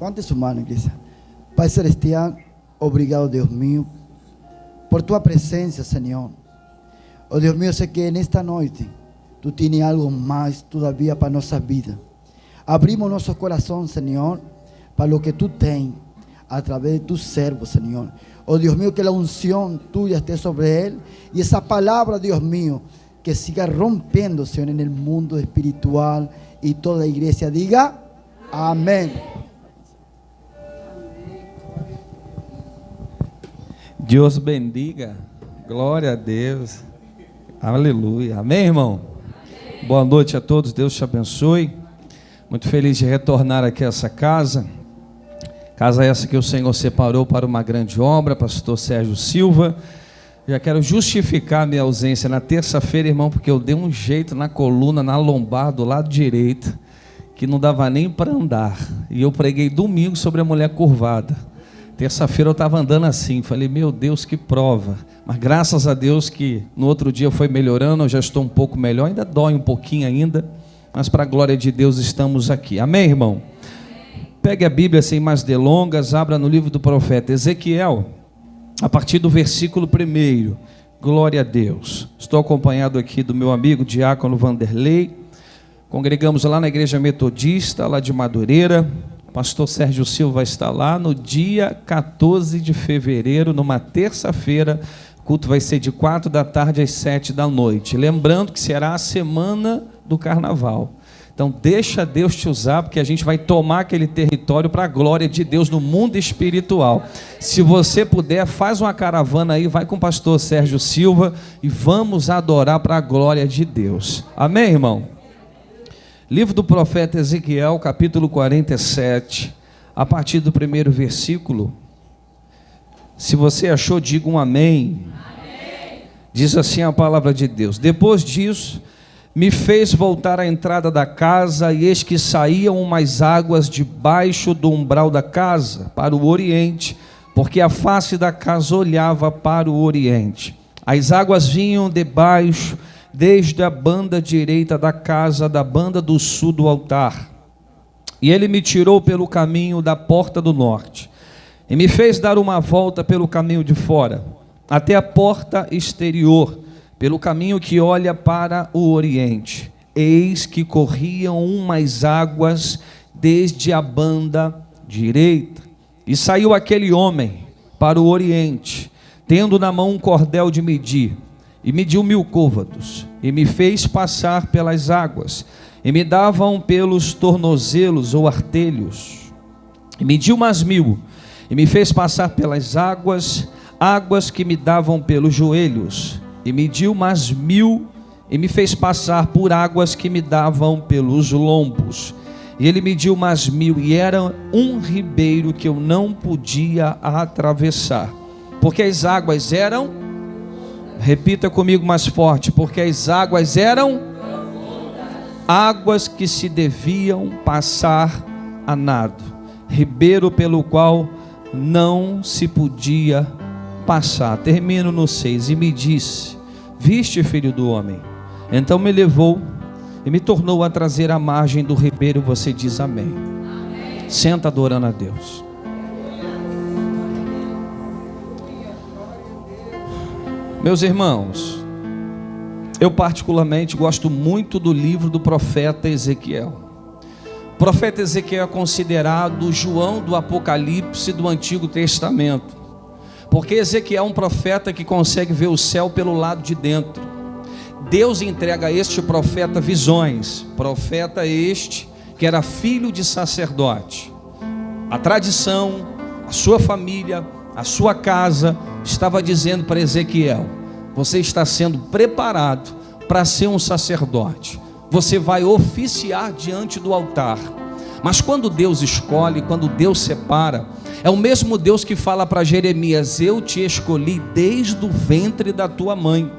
Levante su mano, iglesia. Pai Celestial, obrigado, Deus mío, por tua presença, Senhor. Oh Deus mío, sei que nesta noite tu tienes algo mais todavía para nossa vida. Abrimos nossos corações, Senhor, para o que tu tens a través de tu servo, Senhor. Oh Deus mío, que a unção tuya esté sobre ele e essa palavra, Deus mío, que siga rompendo, Senhor, en el mundo espiritual y toda la iglesia diga amén. Deus bendiga, glória a Deus, aleluia, amém, irmão? Amém. Boa noite a todos, Deus te abençoe. Muito feliz de retornar aqui a essa casa essa que o Senhor separou para uma grande obra, pastor Sérgio Silva. Já quero justificar minha ausência na terça-feira, irmão, porque eu dei um jeito na coluna, na lombar do lado direito, que não dava nem para andar, e eu preguei domingo sobre a mulher curvada. Terça-feira eu estava andando assim, falei, meu Deus, que prova. Mas graças a Deus que no outro dia foi melhorando, eu já estou um pouco melhor, ainda dói um pouquinho ainda, mas para a glória de Deus estamos aqui. Amém, irmão? Pegue a Bíblia sem mais delongas, abra no livro do profeta Ezequiel, a partir do versículo 1. Glória a Deus. Estou acompanhado aqui do meu amigo Diácono Vanderlei. Congregamos lá na Igreja Metodista, lá de Madureira. Pastor Sérgio Silva está lá no dia 14 de fevereiro, numa terça-feira. O culto vai ser de 4 da tarde às 7 da noite. Lembrando que será a semana do carnaval. Então deixa Deus te usar, porque a gente vai tomar aquele território para a glória de Deus no mundo espiritual. Se você puder, faz uma caravana aí, vai com o pastor Sérgio Silva e vamos adorar para a glória de Deus. Amém, irmão? Livro do profeta Ezequiel, capítulo 47, a partir do 1º versículo. Se você achou, diga um amém. Amém. Diz assim a palavra de Deus: depois disso, me fez voltar à entrada da casa, e eis que saíam umas águas debaixo do umbral da casa, para o oriente, porque a face da casa olhava para o oriente. As águas vinham debaixo, desde a banda direita da casa, da banda do sul do altar. E ele me tirou pelo caminho da porta do norte, e me fez dar uma volta pelo caminho de fora, até a porta exterior, pelo caminho que olha para o oriente. Eis que corriam umas águas desde a banda direita. E saiu aquele homem para o oriente, tendo na mão um cordel de medir, e mediu 1000 côvados, e me fez passar pelas águas, e me davam pelos tornozelos ou artelhos, e mediu mais 1000, e me fez passar pelas águas, águas que me davam pelos joelhos, e mediu mais 1000, e me fez passar por águas que me davam pelos lombos, e ele mediu mais 1000, e era um ribeiro que eu não podia atravessar, porque as águas eram... Repita comigo mais forte, porque as águas eram águas que se deviam passar a nado, ribeiro pelo qual não se podia passar. Termino no 6, e me disse: viste, filho do homem? Então me levou e me tornou a trazer à margem do ribeiro. Você diz amém. Amém. Senta adorando a Deus. Meus irmãos, eu particularmente gosto muito do livro do profeta Ezequiel. O profeta Ezequiel é considerado João do Apocalipse do Antigo Testamento, porque Ezequiel é um profeta que consegue ver o céu pelo lado de dentro. Deus entrega a este profeta visões, profeta este que era filho de sacerdote. A tradição, a sua família, a sua casa estava dizendo para Ezequiel: você está sendo preparado para ser um sacerdote, você vai oficiar diante do altar. Mas quando Deus escolhe, quando Deus separa, é o mesmo Deus que fala para Jeremias: eu te escolhi desde o ventre da tua mãe,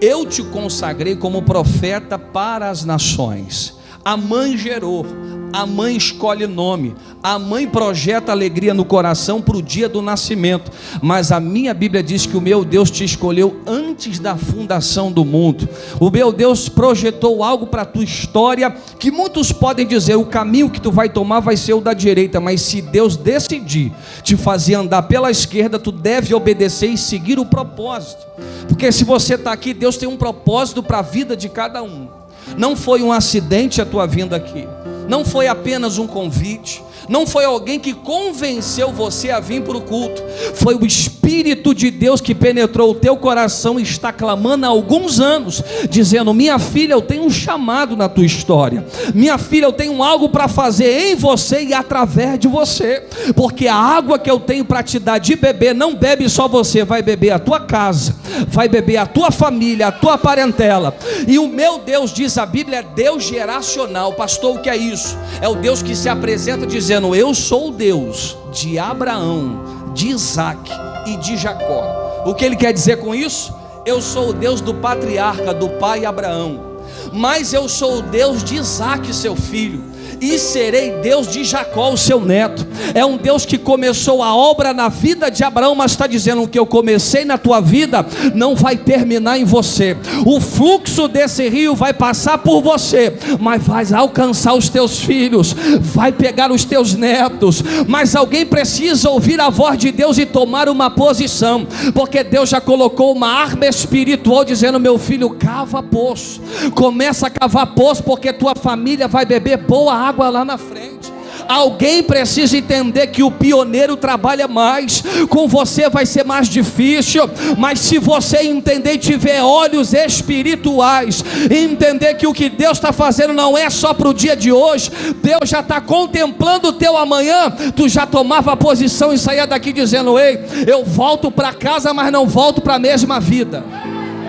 eu te consagrei como profeta para as nações. A mãe gerou, a mãe escolhe nome, A mãe projeta alegria no coração para o dia do nascimento, mas a minha Bíblia diz que o meu Deus te escolheu antes da fundação do mundo. O meu Deus projetou algo para a tua história, que muitos podem dizer, o caminho que tu vai tomar vai ser o da direita, mas se Deus decidir te fazer andar pela esquerda, tu deve obedecer e seguir o propósito, porque se você está aqui, Deus tem um propósito para a vida de cada um. Não foi um acidente a tua vinda aqui, não foi apenas um convite, não foi alguém que convenceu você a vir para o culto, foi o Espírito de Deus que penetrou o teu coração e está clamando há alguns anos, dizendo, minha filha, eu tenho um chamado na tua história, minha filha, eu tenho algo para fazer em você e através de você, porque a água que eu tenho para te dar de beber, não bebe só você, vai beber a tua casa, vai beber a tua família, a tua parentela. E o meu Deus, diz a Bíblia, é Deus geracional. Pastor, o que é isso? É o Deus que se apresenta dizendo, eu sou o Deus de Abraão, de Isaac e de Jacó. O que ele quer dizer com isso? Eu sou o Deus do patriarca, do pai Abraão, mas eu sou o Deus de Isaac, seu filho, e serei Deus de Jacó, o seu neto. É um Deus que começou a obra na vida de Abraão, mas está dizendo, o que eu comecei na tua vida não vai terminar em você. O fluxo desse rio vai passar por você, mas vai alcançar os teus filhos, vai pegar os teus netos. Mas alguém precisa ouvir a voz de Deus e tomar uma posição, porque Deus já colocou uma arma espiritual dizendo, meu filho, cava poço, começa a cavar poço, porque tua família vai beber boa água lá na frente. Alguém precisa entender que o pioneiro trabalha mais, com você vai ser mais difícil, mas se você entender e tiver olhos espirituais, e entender que o que Deus está fazendo não é só para o dia de hoje, Deus já está contemplando o teu amanhã, tu já tomava a posição e saía daqui dizendo, ei, eu volto para casa, mas não volto para a mesma vida.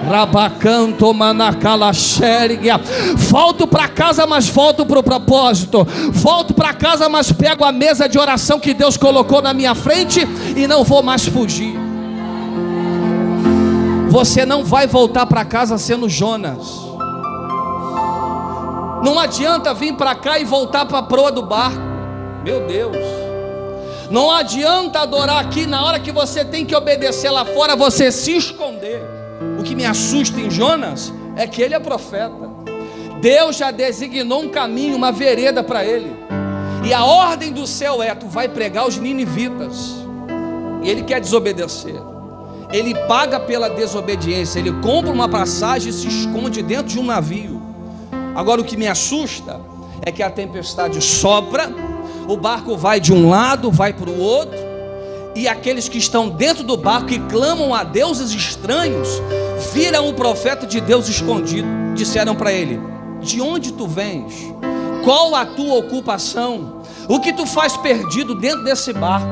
Rabacanto manacala xériga. Volto para casa, mas volto para o propósito. Volto para casa, mas pego a mesa de oração que Deus colocou na minha frente e não vou mais fugir. Você não vai voltar para casa sendo Jonas. Não adianta vir para cá e voltar para a proa do barco. Meu Deus. Não adianta adorar aqui na hora que você tem que obedecer lá fora, você se esconder. O que me assusta em Jonas é que ele é profeta. Deus já designou um caminho, uma vereda para ele, e a ordem do céu é, tu vai pregar os ninivitas, e ele quer desobedecer. Ele paga pela desobediência, ele compra uma passagem e se esconde dentro de um navio. Agora o que me assusta é que a tempestade sopra, o barco vai de um lado, vai para o outro, e aqueles que estão dentro do barco e clamam a deuses estranhos, viram o profeta de Deus escondido. Disseram para ele, de onde tu vens? Qual a tua ocupação? O que tu faz perdido dentro desse barco?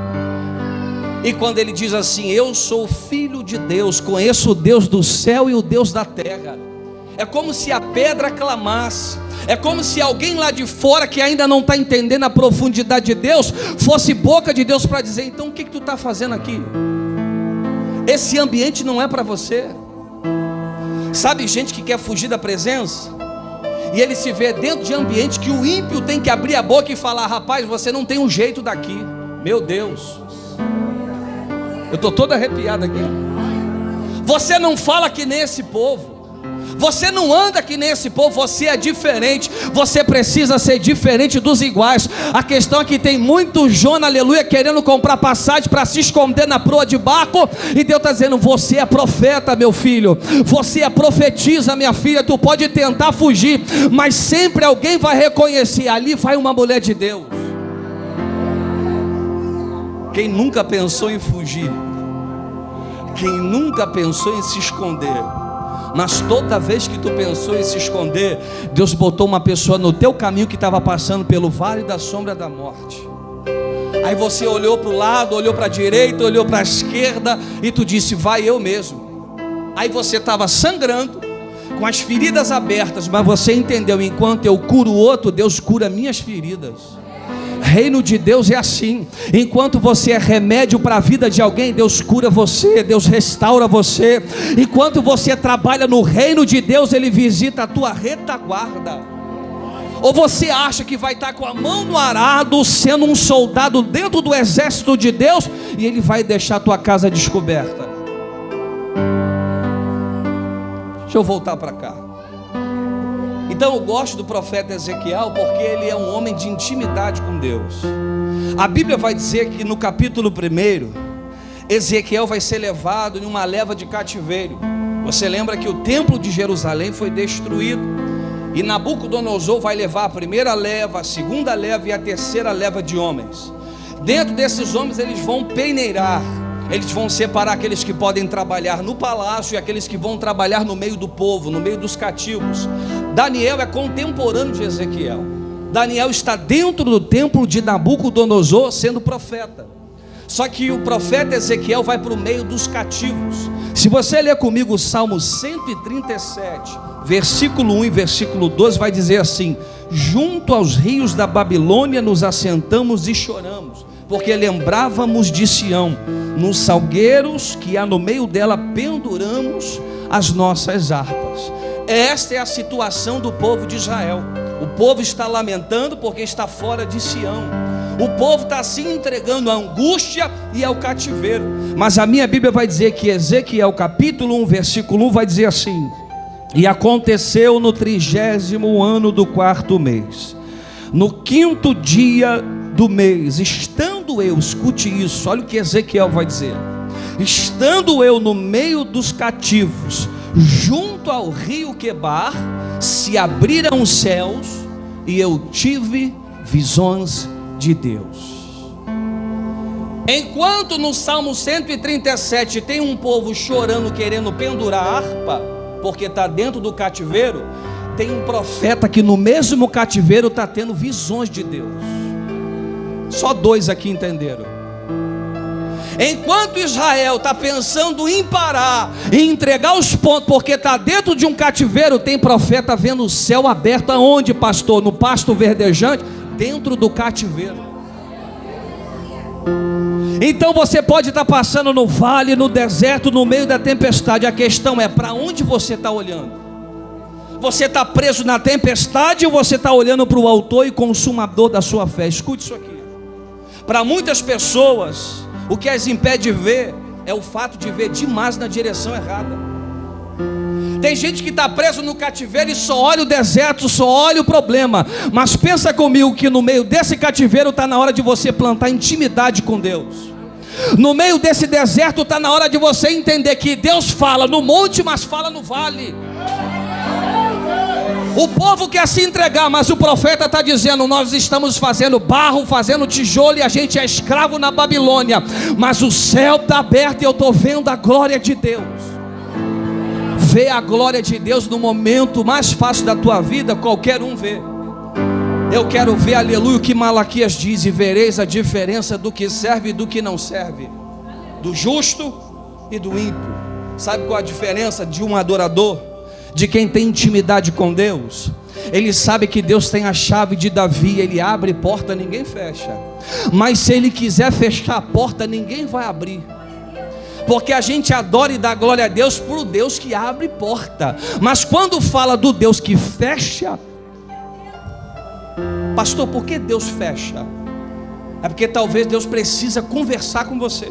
E quando ele diz assim, eu sou filho de Deus, conheço o Deus do céu e o Deus da terra, é como se a pedra clamasse. É como se alguém lá de fora, que ainda não está entendendo a profundidade de Deus, fosse boca de Deus para dizer, então o que tu está fazendo aqui? Esse ambiente não é para você. Sabe gente que quer fugir da presença, e ele se vê dentro de ambiente que o ímpio tem que abrir a boca e falar, rapaz, você não tem um jeito daqui. Meu Deus, eu estou todo arrepiado aqui. Você não fala que nem esse povo, você não anda que nem esse povo, você é diferente. Você precisa ser diferente dos iguais. A questão é que tem muito Jonas, aleluia, querendo comprar passagem para se esconder na proa de barco, e Deus está dizendo, você é profeta, meu filho, você é profetisa, minha filha. Tu pode tentar fugir, mas sempre alguém vai reconhecer, ali vai uma mulher de Deus. Quem nunca pensou em fugir, quem nunca pensou em se esconder, mas toda vez que tu pensou em se esconder, Deus botou uma pessoa no teu caminho que estava passando pelo vale da sombra da morte. Aí você olhou para o lado, olhou para a direita, olhou para a esquerda, e tu disse, vai eu mesmo. Aí você estava sangrando, com as feridas abertas, mas você entendeu, enquanto eu curo o outro, Deus cura minhas feridas. Reino de Deus é assim. Enquanto você é remédio para a vida de alguém, Deus cura você, Deus restaura você. Enquanto você trabalha no reino de Deus, Ele visita a tua retaguarda. Ou você acha que vai estar com a mão no arado, sendo um soldado dentro do exército de Deus, e ele vai deixar a tua casa descoberta? Deixa eu voltar para cá. Então eu gosto do profeta Ezequiel, porque ele é um homem de intimidade com Deus. A Bíblia vai dizer que no capítulo 1, Ezequiel vai ser levado em uma leva de cativeiro. Você lembra que o templo de Jerusalém foi destruído, e Nabucodonosor vai levar a primeira leva, a segunda leva e a terceira leva de homens. Dentro desses homens eles vão peneirar, eles vão separar aqueles que podem trabalhar no palácio e aqueles que vão trabalhar no meio do povo, no meio dos cativos. Daniel é contemporâneo de Ezequiel. Daniel está dentro do templo de Nabucodonosor sendo profeta. Só que o profeta Ezequiel vai para o meio dos cativos. Se você ler comigo o Salmo 137, versículo 1 e versículo 12, vai dizer assim: junto aos rios da Babilônia nos assentamos e choramos, porque lembrávamos de Sião, nos salgueiros que há no meio dela penduramos as nossas harpas. Esta é a situação do povo de Israel. O povo está lamentando porque está fora de Sião. O povo está se entregando à angústia e ao cativeiro. Mas a minha Bíblia vai dizer que Ezequiel capítulo 1 versículo 1 vai dizer assim: e aconteceu no 30º ano do 4º mês, no 5º dia do mês, estando eu, escute isso, olha o que Ezequiel vai dizer: estando eu no meio dos cativos, junto ao rio Quebar, se abriram os céus e eu tive visões de Deus. Enquanto no Salmo 137 tem um povo chorando, querendo pendurar a harpa, porque está dentro do cativeiro, tem um profeta que no mesmo cativeiro está tendo visões de Deus. Só 2 aqui entenderam. Enquanto Israel está pensando em parar, em entregar os pontos, porque está dentro de um cativeiro, tem profeta vendo o céu aberto. Aonde, pastor? No pasto verdejante, dentro do cativeiro. Então você pode estar passando no vale, no deserto, no meio da tempestade. A questão é: para onde você está olhando? Você está preso na tempestade ou você está olhando para o autor e consumador da sua fé? Escute isso aqui. Para muitas pessoas, o que as impede de ver é o fato de ver demais na direção errada. Tem gente que está preso no cativeiro e só olha o deserto, só olha o problema. Mas pensa comigo que no meio desse cativeiro está na hora de você plantar intimidade com Deus. No meio desse deserto está na hora de você entender que Deus fala no monte, mas fala no vale. O povo quer se entregar, mas o profeta está dizendo: nós estamos fazendo barro, fazendo tijolo, e a gente é escravo na Babilônia, mas o céu está aberto e eu estou vendo a glória de Deus. Ver a glória de Deus no momento mais fácil da tua vida, qualquer um vê. Eu quero ver, aleluia, o que Malaquias diz: e vereis a diferença do que serve e do que não serve, do justo e do ímpio. Sabe qual a diferença de um adorador? De quem tem intimidade com Deus? Ele sabe que Deus tem a chave de Davi. Ele abre porta, ninguém fecha. Mas se ele quiser fechar a porta, ninguém vai abrir. Porque a gente adora e dá glória a Deus por o Deus que abre porta. Mas quando fala do Deus que fecha, pastor, por que Deus fecha? É porque talvez Deus precisa conversar com você.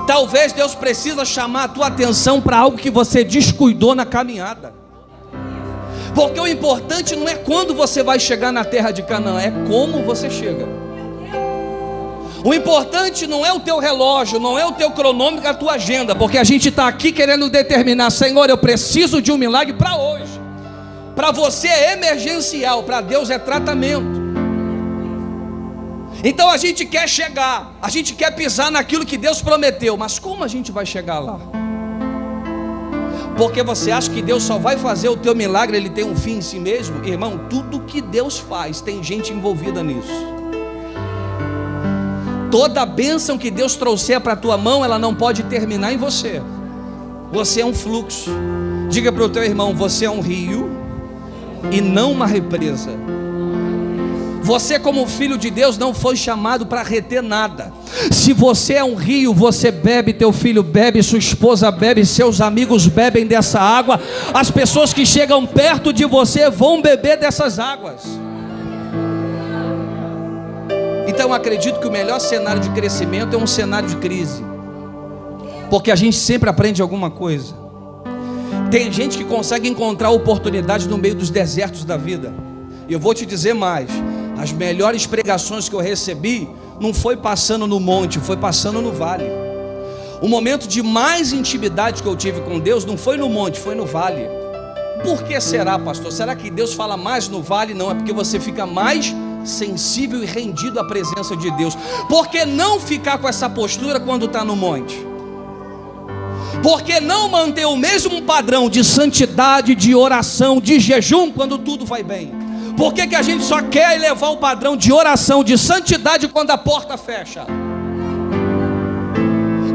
Talvez Deus precisa chamar a tua atenção para algo que você descuidou na caminhada. Porque o importante não é quando você vai chegar na terra de Canaã, é como você chega. O importante não é o teu relógio, não é o teu cronômetro, a tua agenda. Porque a gente está aqui querendo determinar: Senhor, eu preciso de um milagre para hoje. Para você é emergencial, para Deus é tratamento. Então a gente quer chegar, a gente quer pisar naquilo que Deus prometeu. Mas como a gente vai chegar lá? Porque você acha que Deus só vai fazer o teu milagre, ele tem um fim em si mesmo? Irmão, tudo que Deus faz tem gente envolvida nisso. Toda bênção que Deus trouxer para a tua mão, ela não pode terminar em você. Você é um fluxo. Diga para o teu irmão: você é um rio e não uma represa. Você, como filho de Deus, não foi chamado para reter nada. Se você é um rio, você bebe, teu filho bebe, sua esposa bebe, seus amigos bebem dessa água. As pessoas que chegam perto de você vão beber dessas águas. Então eu acredito que o melhor cenário de crescimento é um cenário de crise, porque a gente sempre aprende alguma coisa. Tem gente que consegue encontrar oportunidade no meio dos desertos da vida. E eu vou te dizer mais: as melhores pregações que eu recebi não foi passando no monte, foi passando no vale. O momento de mais intimidade que eu tive com Deus não foi no monte, foi no vale. Por que será, pastor? Será que Deus fala mais no vale? Não, é porque você fica mais sensível e rendido à presença de Deus. Por que não ficar com essa postura quando está no monte? Por que não manter o mesmo padrão de santidade, de oração, de jejum quando tudo vai bem? Por que a gente só quer elevar o padrão de oração, de santidade quando a porta fecha?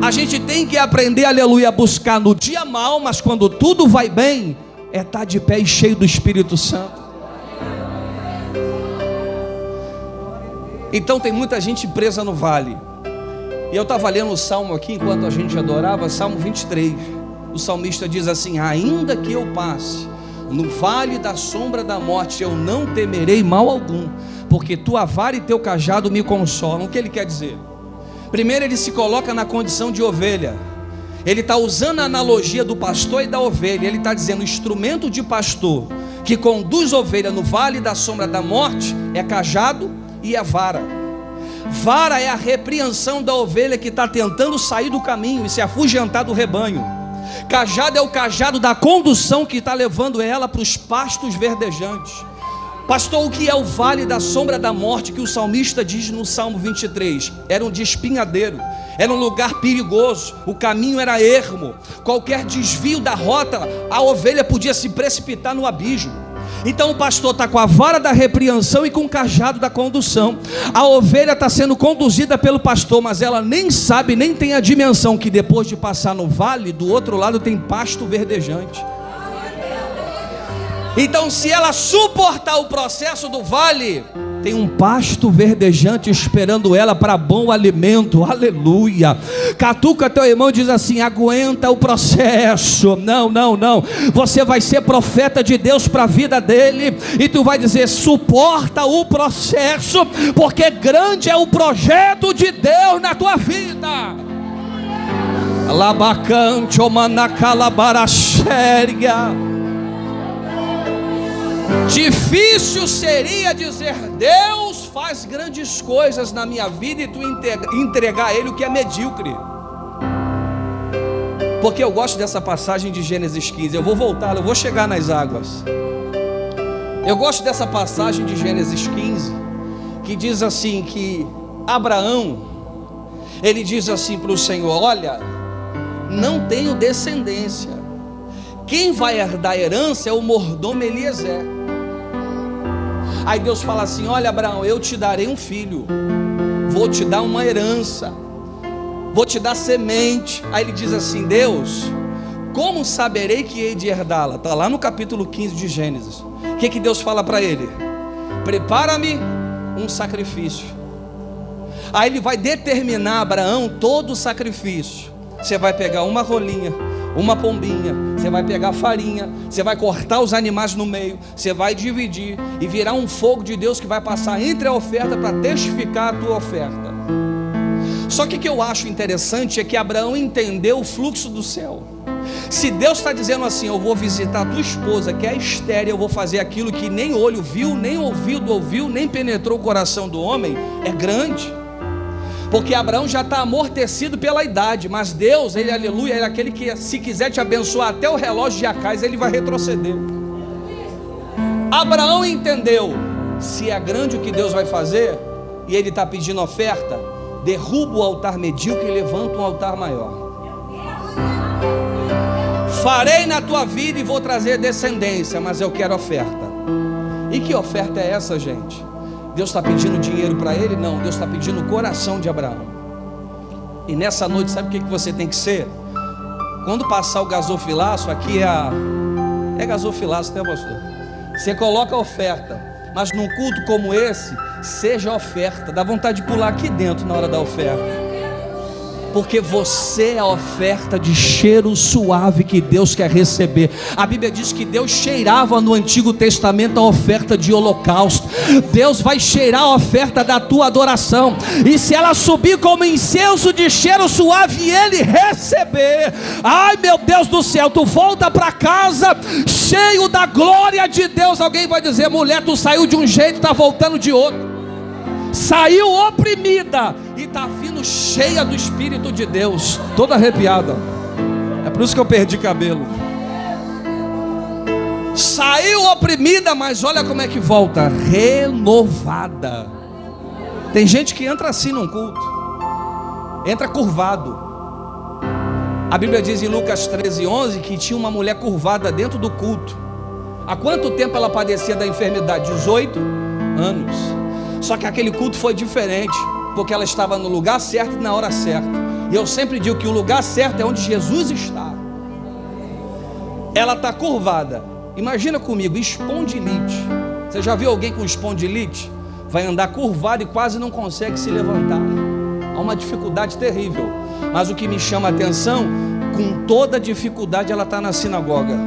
A gente tem que aprender, aleluia, a buscar no dia mal, mas quando tudo vai bem, é estar de pé e cheio do Espírito Santo. Então tem muita gente presa no vale. E eu estava lendo o Salmo aqui, enquanto a gente adorava, Salmo 23. O salmista diz assim: ainda que eu passe no vale da sombra da morte, eu não temerei mal algum, porque tua vara e teu cajado me consolam. O que ele quer dizer? Primeiro, ele se coloca na condição de ovelha. Ele está usando a analogia do pastor e da ovelha. Ele está dizendo: o instrumento de pastor que conduz ovelha no vale da sombra da morte é cajado e é vara. Vara é a repreensão da ovelha que está tentando sair do caminho e se afugentar do rebanho. Cajado é o cajado da condução que está levando ela para os pastos verdejantes. Pastor, o que é o vale da sombra da morte que o salmista diz no Salmo 23? Era um despenhadeiro, era um lugar perigoso, o caminho era ermo, qualquer desvio da rota, a ovelha podia se precipitar no abismo. Então o pastor está com a vara da repreensão e com o cajado da condução. A ovelha está sendo conduzida pelo pastor, mas ela nem sabe, nem tem a dimensão que depois de passar no vale, do outro lado tem pasto verdejante. Então, se ela suportar o processo do vale, tem um pasto verdejante esperando ela para bom alimento. Aleluia. Catuca teu irmão e diz assim: aguenta o processo. Não. Você vai ser profeta de Deus para a vida dele, e tu vai dizer: suporta o processo, porque grande é o projeto de Deus na tua vida. Labacante omanacalabarachéria. Difícil seria dizer: Deus faz grandes coisas na minha vida, e tu entregar a Ele o que é medíocre. Porque eu gosto dessa passagem de Gênesis 15. Eu vou voltar, eu vou chegar nas águas. Eu gosto dessa passagem de Gênesis 15, que diz assim, que Abraão, ele diz assim para o Senhor: olha, não tenho descendência, quem vai herdar a herança é o mordomo Eliezer. Aí Deus fala assim: olha, Abraão, eu te darei um filho, vou te dar uma herança, vou te dar semente. Aí ele diz assim: Deus, como saberei que hei de herdá-la? Está lá no capítulo 15 de Gênesis. O que Deus fala para ele? Prepara-me um sacrifício. Aí ele vai determinar a Abraão todo o sacrifício. Você vai pegar uma rolinha, uma pombinha, você vai pegar farinha, você vai cortar os animais no meio, você vai dividir e virar um fogo de Deus que vai passar entre a oferta para testificar a tua oferta. Só que o que eu acho interessante é que Abraão entendeu o fluxo do céu. Se Deus está dizendo assim: eu vou visitar a tua esposa que é estéril, eu vou fazer aquilo que nem olho viu, nem ouvido ouviu, nem penetrou o coração do homem, é grande. Porque Abraão já está amortecido pela idade, mas Deus, ele, aleluia, ele é aquele que, se quiser te abençoar até o relógio de Acais, ele vai retroceder. Abraão entendeu: se é grande o que Deus vai fazer, e ele está pedindo oferta, derruba o altar medíocre e levanta um altar maior. Farei na tua vida e vou trazer descendência, mas eu quero oferta. E que oferta é essa, gente? Deus está pedindo dinheiro para ele? Não, Deus está pedindo o coração de Abraão. E nessa noite, sabe o que você tem que ser? Quando passar o gasofilaço, aqui é gasofilaço, né, pastor? Você coloca a oferta, Mas num culto como esse, seja oferta. Dá vontade de pular aqui dentro na hora da oferta. Porque você é a oferta de cheiro suave que Deus quer receber. A Bíblia diz que Deus cheirava no Antigo Testamento a oferta de holocausto. Deus vai cheirar a oferta da tua adoração. E se ela subir como incenso de cheiro suave e Ele receber, ai meu Deus do céu, tu volta para casa cheio da glória de Deus. Alguém vai dizer: mulher, tu saiu de um jeito, está voltando de outro. Saiu oprimida e está vindo cheia do Espírito de Deus, toda arrepiada. É por isso que eu perdi cabelo. Saiu oprimida, mas olha como é que volta, renovada. Tem gente que entra assim num culto, entra curvado. A Bíblia diz em Lucas 13:11 que tinha uma mulher curvada dentro do culto. Há quanto tempo ela padecia da enfermidade? 18 anos. Só que aquele culto foi diferente, porque ela estava no lugar certo e na hora certa. E eu sempre digo que o lugar certo é onde Jesus está. Ela está curvada. Imagina comigo, espondilite. Você já viu alguém com espondilite? Vai andar curvado e quase não consegue se levantar. Há uma dificuldade terrível. Mas o que me chama a atenção, com toda dificuldade ela está na sinagoga.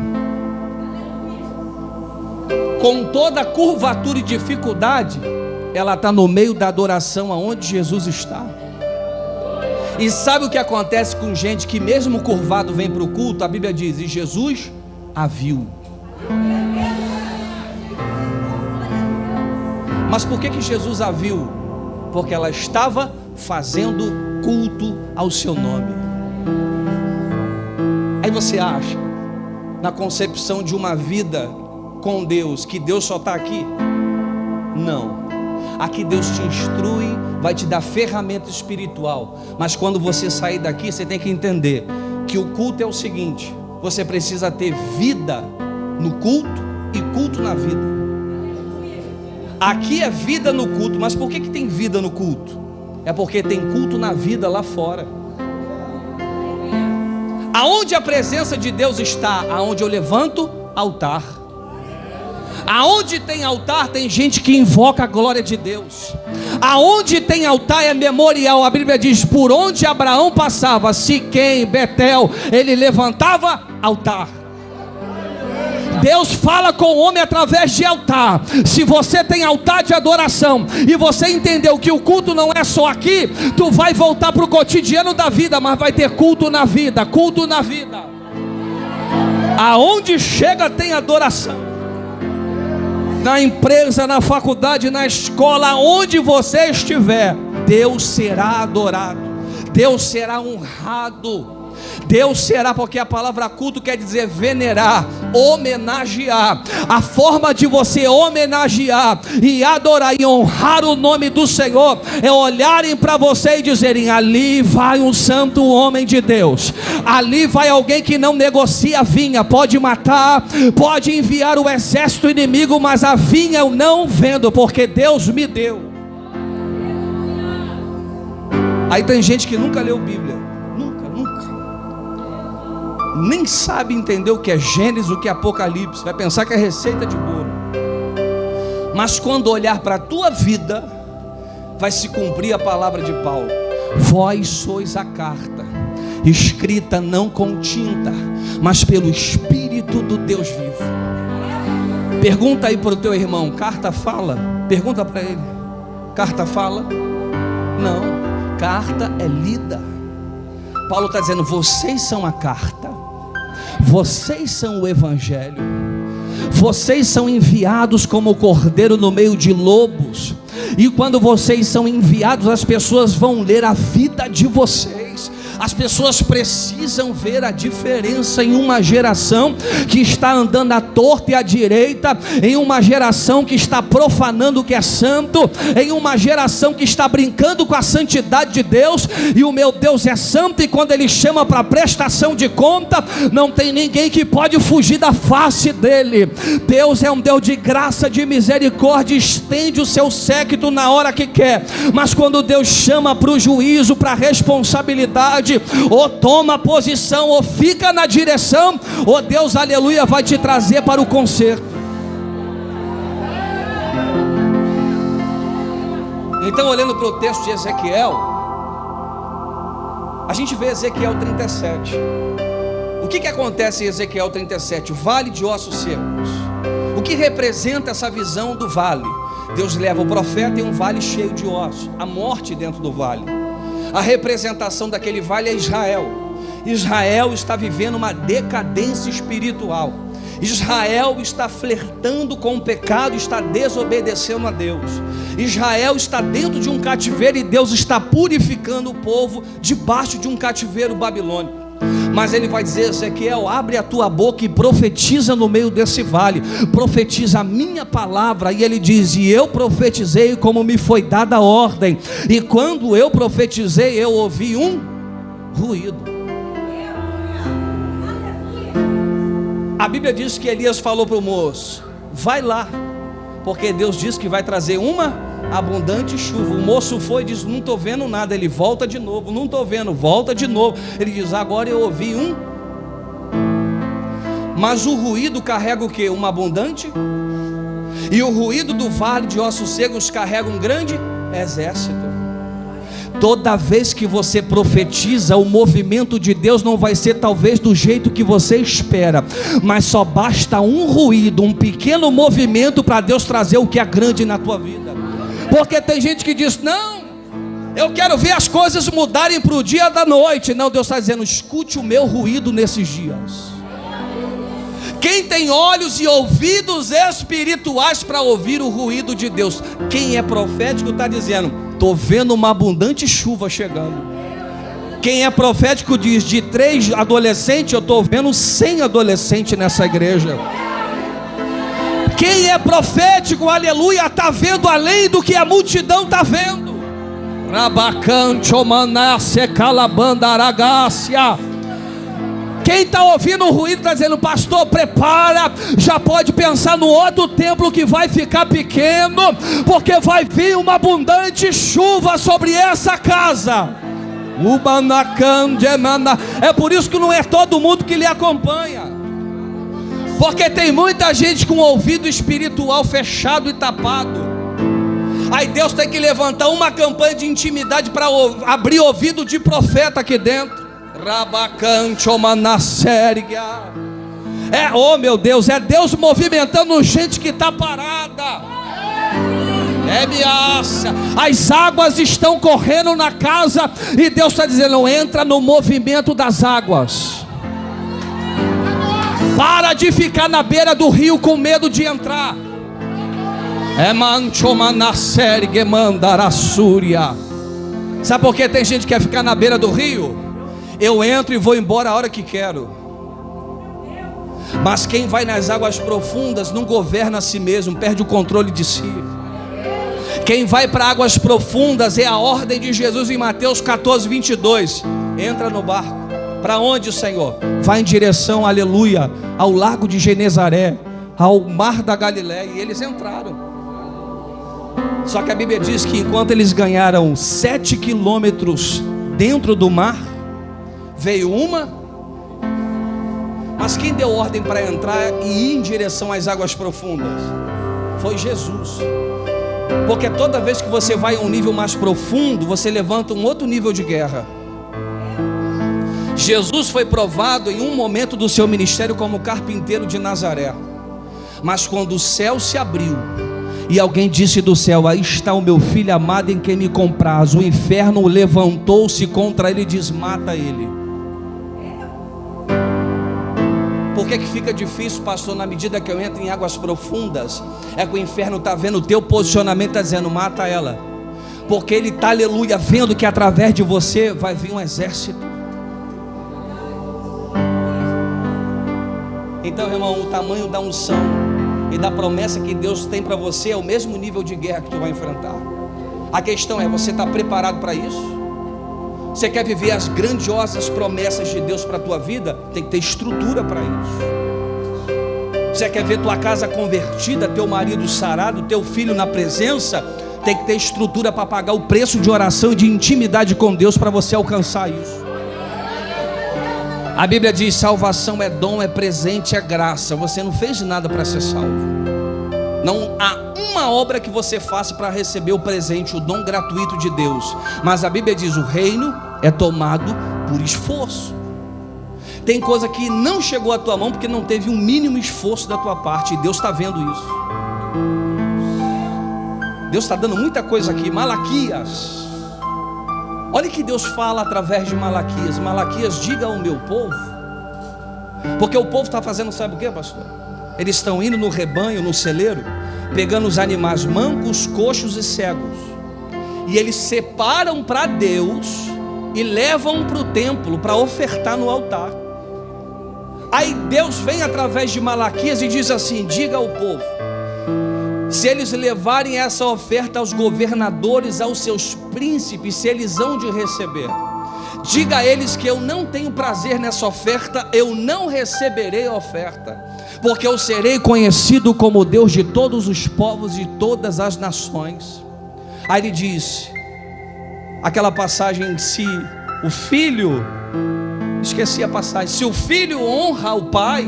Com toda curvatura e dificuldade, ela está no meio da adoração aonde Jesus está. E sabe o que acontece com gente que mesmo curvado vem para o culto? A Bíblia diz: e Jesus a viu. Mas por que Jesus a viu? Porque ela estava fazendo culto ao seu nome. Aí você acha, na concepção de uma vida com Deus, que Deus só está aqui? Não. Aqui Deus te instrui, vai te dar ferramenta espiritual. Mas quando você sair daqui, você tem que entender que o culto é o seguinte: você precisa ter vida no culto e culto na vida. Aqui é vida no culto. Mas por que tem vida no culto? É porque tem culto na vida lá fora. Aonde a presença de Deus está? Aonde eu levanto altar. Aonde tem altar, tem gente que invoca a glória de Deus. Aonde tem altar é memorial. A Bíblia diz: por onde Abraão passava, Siquém, Betel, ele levantava altar. Deus fala com o homem através de altar. Se você tem altar de adoração e você entendeu que o culto não é só aqui, tu vai voltar para o cotidiano da vida, mas vai ter culto na vida, culto na vida. Aonde chega tem adoração. Na empresa, na faculdade, na escola, onde você estiver, Deus será adorado, Deus será honrado. Deus será, porque a palavra culto quer dizer venerar, homenagear. A forma de você homenagear e adorar e honrar o nome do Senhor é olharem para você e dizerem: ali vai um santo homem de Deus, ali vai alguém que não negocia vinha. Pode matar, pode enviar o exército inimigo, mas a vinha eu não vendo, porque Deus me deu. Aí tem gente que nunca leu Bíblia, nem sabe entender o que é Gênesis, o que é Apocalipse, vai pensar que é receita de bolo. Mas quando olhar para a tua vida, vai se cumprir a palavra de Paulo: vós sois a carta, escrita não com tinta, mas pelo Espírito do Deus vivo. Pergunta aí para o teu irmão: carta fala? Pergunta para ele: carta fala? Não, carta é lida. Paulo está dizendo: vocês são a carta, vocês são o Evangelho, vocês são enviados como o cordeiro no meio de lobos. E quando vocês são enviados, as pessoas vão ler a vida de vocês. As pessoas precisam ver a diferença em uma geração que está andando à torta e à direita, em uma geração que está profanando o que é santo, em uma geração que está brincando com a santidade de Deus. E o meu Deus é santo, e quando Ele chama para prestação de conta, não tem ninguém que pode fugir da face dEle. Deus é um Deus de graça, de misericórdia, estende o seu séquito na hora que quer. Mas quando Deus chama para o juízo, para a responsabilidade, ou toma posição, ou fica na direção, ou Deus, aleluia, vai te trazer para o conserto. Então, olhando para o texto de Ezequiel, a gente vê Ezequiel 37. O que acontece em Ezequiel 37? Vale de ossos secos. O que representa essa visão do vale? Deus leva o profeta em um vale cheio de ossos, a morte dentro do vale. A representação daquele vale é Israel. Israel está vivendo uma decadência espiritual. Israel está flertando com o pecado, está desobedecendo a Deus. Israel está dentro de um cativeiro e Deus está purificando o povo debaixo de um cativeiro babilônico. Mas ele vai dizer: Ezequiel, abre a tua boca e profetiza no meio desse vale, profetiza a minha palavra. E ele diz: e eu profetizei como me foi dada a ordem, e quando eu profetizei eu ouvi um ruído. A Bíblia diz que Elias falou para o moço: vai lá, porque Deus disse que vai trazer uma abundante chuva. O moço foi e diz: não estou vendo nada. Ele volta de novo: não estou vendo. Volta de novo. Ele diz: agora eu ouvi um. Mas o ruído carrega o que? Uma abundante. E o ruído do vale de ossos secos carrega um grande exército. Toda vez que você profetiza, o movimento de Deus não vai ser talvez do jeito que você espera, mas só basta um ruído, um pequeno movimento para Deus trazer o que é grande na tua vida. Porque tem gente que diz: não, eu quero ver as coisas mudarem para o dia da noite. Não, Deus está dizendo: escute o meu ruído nesses dias. Quem tem olhos e ouvidos espirituais para ouvir o ruído de Deus? Quem é profético está dizendo: estou vendo uma abundante chuva chegando. Quem é profético diz: de 3 adolescentes eu estou vendo 100 adolescentes nessa igreja. Quem é profético, aleluia, está vendo além do que a multidão está vendo. Rabacancho manasse calabandaragacia. Quem está ouvindo o ruído está dizendo: pastor, prepara, já pode pensar no outro templo que vai ficar pequeno, porque vai vir uma abundante chuva sobre essa casa. É por isso que não é todo mundo que lhe acompanha, porque tem muita gente com o ouvido espiritual fechado e tapado. Aí Deus tem que levantar uma campanha de intimidade para abrir ouvido de profeta aqui dentro. Oh meu Deus, é Deus movimentando gente que está parada. As águas estão correndo na casa e Deus está dizendo: entra no movimento das águas. Para de ficar na beira do rio com medo de entrar. Sabe por que tem gente que quer ficar na beira do rio? Eu entro e vou embora a hora que quero. Mas quem vai nas águas profundas não governa a si mesmo, perde o controle de si. Quem vai para águas profundas é a ordem de Jesus em Mateus 14, 22. Entra no barco. Para onde, Senhor? Vai em direção, aleluia, ao lago de Genezaré, ao mar da Galileia. E eles entraram. Só que a Bíblia diz que enquanto eles ganharam 7 quilômetros dentro do mar, veio uma. Mas quem deu ordem para entrar e ir em direção às águas profundas? Foi Jesus. Porque toda vez que você vai a um nível mais profundo, você levanta um outro nível de guerra. Jesus foi provado em um momento do seu ministério como carpinteiro de Nazaré. Mas quando o céu se abriu e alguém disse do céu: aí está o meu filho amado em quem me compraz, o inferno levantou-se contra ele e diz: mata ele. Por que fica difícil, pastor? Na medida que eu entro em águas profundas, é que o inferno está vendo o teu posicionamento, está dizendo: mata ela. Porque ele está, aleluia, vendo que através de você vai vir um exército. Então, irmão, o tamanho da unção e da promessa que Deus tem para você é o mesmo nível de guerra que tu vai enfrentar. A questão é: você está preparado para isso? Você quer viver as grandiosas promessas de Deus para a tua vida? Tem que ter estrutura para isso. Você quer ver tua casa convertida, teu marido sarado, teu filho na presença? Tem que ter estrutura para pagar o preço de oração e de intimidade com Deus para você alcançar isso. A Bíblia diz: salvação é dom, é presente, é graça. Você não fez nada para ser salvo. Não há uma obra que você faça para receber o presente, o dom gratuito de Deus. Mas a Bíblia diz: o reino é tomado por esforço. Tem coisa que não chegou à tua mão porque não teve um mínimo esforço da tua parte. E Deus está vendo isso. Deus está dando muita coisa aqui. Malaquias, olha que Deus fala através de Malaquias. Malaquias, diga ao meu povo. Porque o povo está fazendo, sabe o que, pastor? Eles estão indo no rebanho, no celeiro, pegando os animais mancos, coxos e cegos, e eles separam para Deus e levam para o templo para ofertar no altar. Aí Deus vem através de Malaquias e diz assim: diga ao povo, se eles levarem essa oferta aos governadores, aos seus príncipes, se eles hão de receber, diga a eles que eu não tenho prazer nessa oferta, eu não receberei a oferta, porque eu serei conhecido como Deus de todos os povos e todas as nações. Aí ele diz, aquela passagem, se o filho, esqueci a passagem, se o filho honra o pai,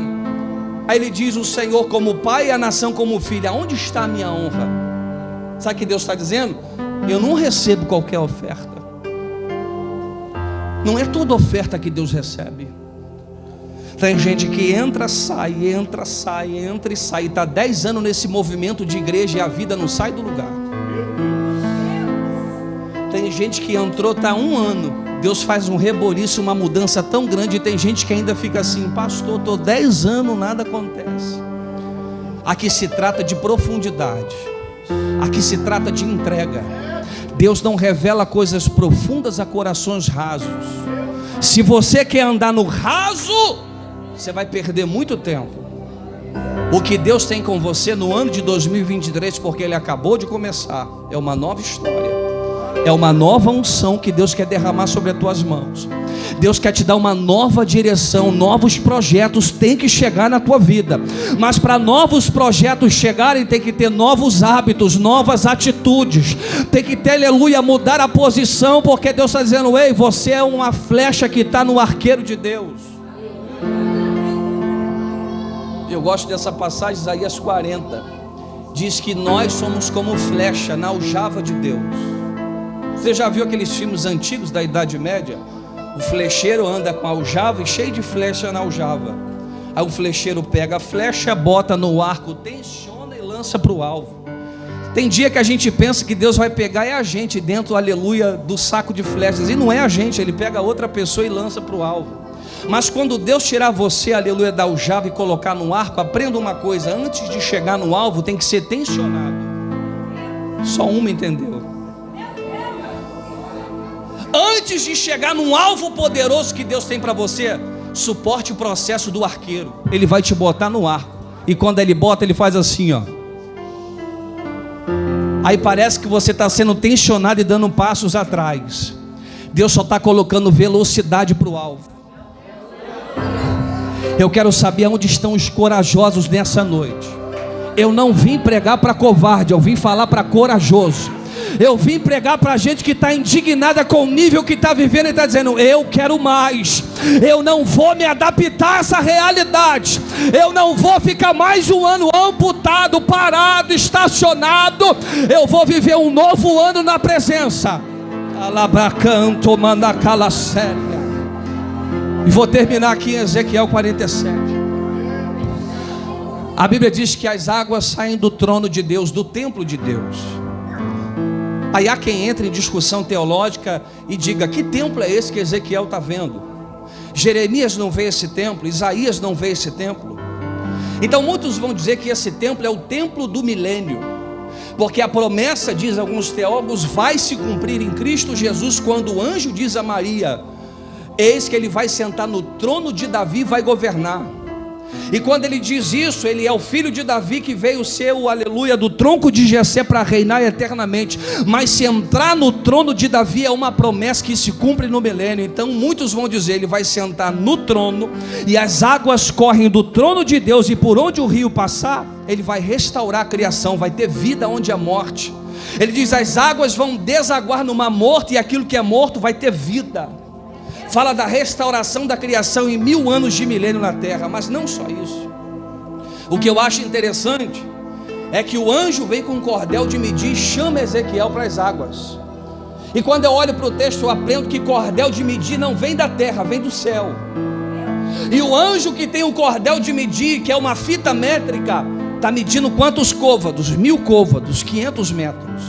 aí ele diz, o Senhor como pai e a nação como filho. Aonde está a minha honra? Sabe o que Deus está dizendo? Eu não recebo qualquer oferta. Não é toda oferta que Deus recebe. Tem gente que entra, sai, entra, sai, entra e sai. Está 10 anos nesse movimento de igreja e a vida não sai do lugar. Tem gente que entrou, está 1 ano. Deus faz um reboliço, uma mudança tão grande. E tem gente que ainda fica assim: pastor, estou 10 anos, nada acontece. Aqui se trata de profundidade. Aqui se trata de entrega. Deus não revela coisas profundas a corações rasos. Se você quer andar no raso, você vai perder muito tempo. O que Deus tem com você no ano de 2023, porque Ele acabou de começar, é uma nova história. É uma nova unção que Deus quer derramar sobre as tuas mãos. Deus quer te dar uma nova direção. Novos projetos têm que chegar na tua vida. Mas para novos projetos chegarem, tem que ter novos hábitos, novas atitudes. Tem que ter, aleluia, mudar a posição. Porque Deus está dizendo: ei, você é uma flecha que está no arqueiro de Deus. Eu gosto dessa passagem, Isaías 40. Diz que nós somos como flecha na aljava de Deus. Você já viu aqueles filmes antigos da Idade Média? O flecheiro anda com a aljava e cheio de flecha na aljava. Aí o flecheiro pega a flecha, bota no arco, tensiona e lança para o alvo. Tem dia que a gente pensa que Deus vai pegar a gente dentro, aleluia, do saco de flechas. E não é a gente, Ele pega outra pessoa e lança para o alvo. Mas quando Deus tirar você, aleluia, da aljava e colocar no arco, aprenda uma coisa: antes de chegar no alvo tem que ser tensionado. Só uma entendeu. Antes de chegar num alvo poderoso que Deus tem para você, suporte o processo do arqueiro. Ele vai te botar no arco. E quando ele bota, ele faz assim, ó. Aí parece que você está sendo tensionado e dando passos atrás. Deus só está colocando velocidade para o alvo. Eu quero saber onde estão os corajosos nessa noite. Eu não vim pregar para covarde, eu vim falar para corajoso. Eu vim pregar para gente que está indignada com o nível que está vivendo e está dizendo: eu quero mais, eu não vou me adaptar a essa realidade, eu não vou ficar mais um ano amputado, parado, estacionado, eu vou viver um novo ano na presença. Alabracanto mandacala séria. E vou terminar aqui em Ezequiel 47. A Bíblia diz que as águas saem do trono de Deus, do templo de Deus. Aí há quem entre em discussão teológica e diga: que templo é esse que Ezequiel está vendo? Jeremias não vê esse templo, Isaías não vê esse templo. Então muitos vão dizer que esse templo é o templo do milênio, porque a promessa, diz alguns teólogos, vai se cumprir em Cristo Jesus, quando o anjo diz a Maria: eis que ele vai sentar no trono de Davi e vai governar. E quando ele diz isso, ele é o filho de Davi que veio ser o aleluia do tronco de Jessé para reinar eternamente. Mas se entrar no trono de Davi é uma promessa que se cumpre no milênio. Então muitos vão dizer: ele vai sentar no trono e as águas correm do trono de Deus, e por onde o rio passar, ele vai restaurar a criação, vai ter vida onde há morte. Ele diz: as águas vão desaguar no mar morto, e aquilo que é morto vai ter vida. Fala da restauração da criação em 1000 anos de milênio na terra. Mas não só isso. O que eu acho interessante é que o anjo vem com um cordel de medir e chama Ezequiel para as águas. E quando eu olho para o texto, eu aprendo que cordel de medir não vem da terra, vem do céu. E o anjo que tem um cordel de medir, que é uma fita métrica, está medindo quantos côvados? 1000 côvados, 500 metros.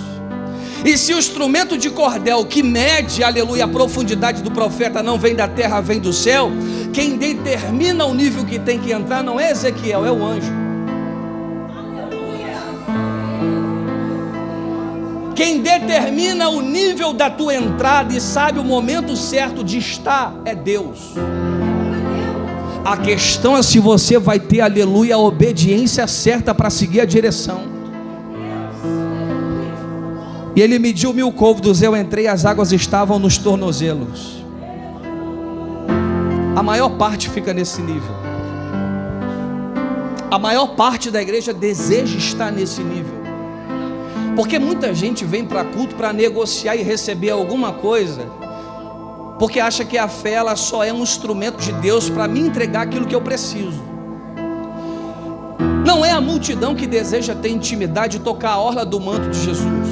E se o instrumento de cordel que mede, aleluia, a profundidade do profeta não vem da terra, vem do céu, quem determina o nível que tem que entrar não é Ezequiel, é o anjo. Quem determina o nível da tua entrada e sabe o momento certo de estar é Deus. A questão é se você vai ter, aleluia, a obediência certa para seguir a direção. E ele mediu 1000 côvados, eu entrei, as águas estavam nos tornozelos. A maior parte fica nesse nível. A maior parte da igreja deseja estar nesse nível. Porque muita gente vem para culto para negociar e receber alguma coisa, porque acha que a fé ela só é um instrumento de Deus para me entregar aquilo que eu preciso. Não é a multidão que deseja ter intimidade e tocar a orla do manto de Jesus.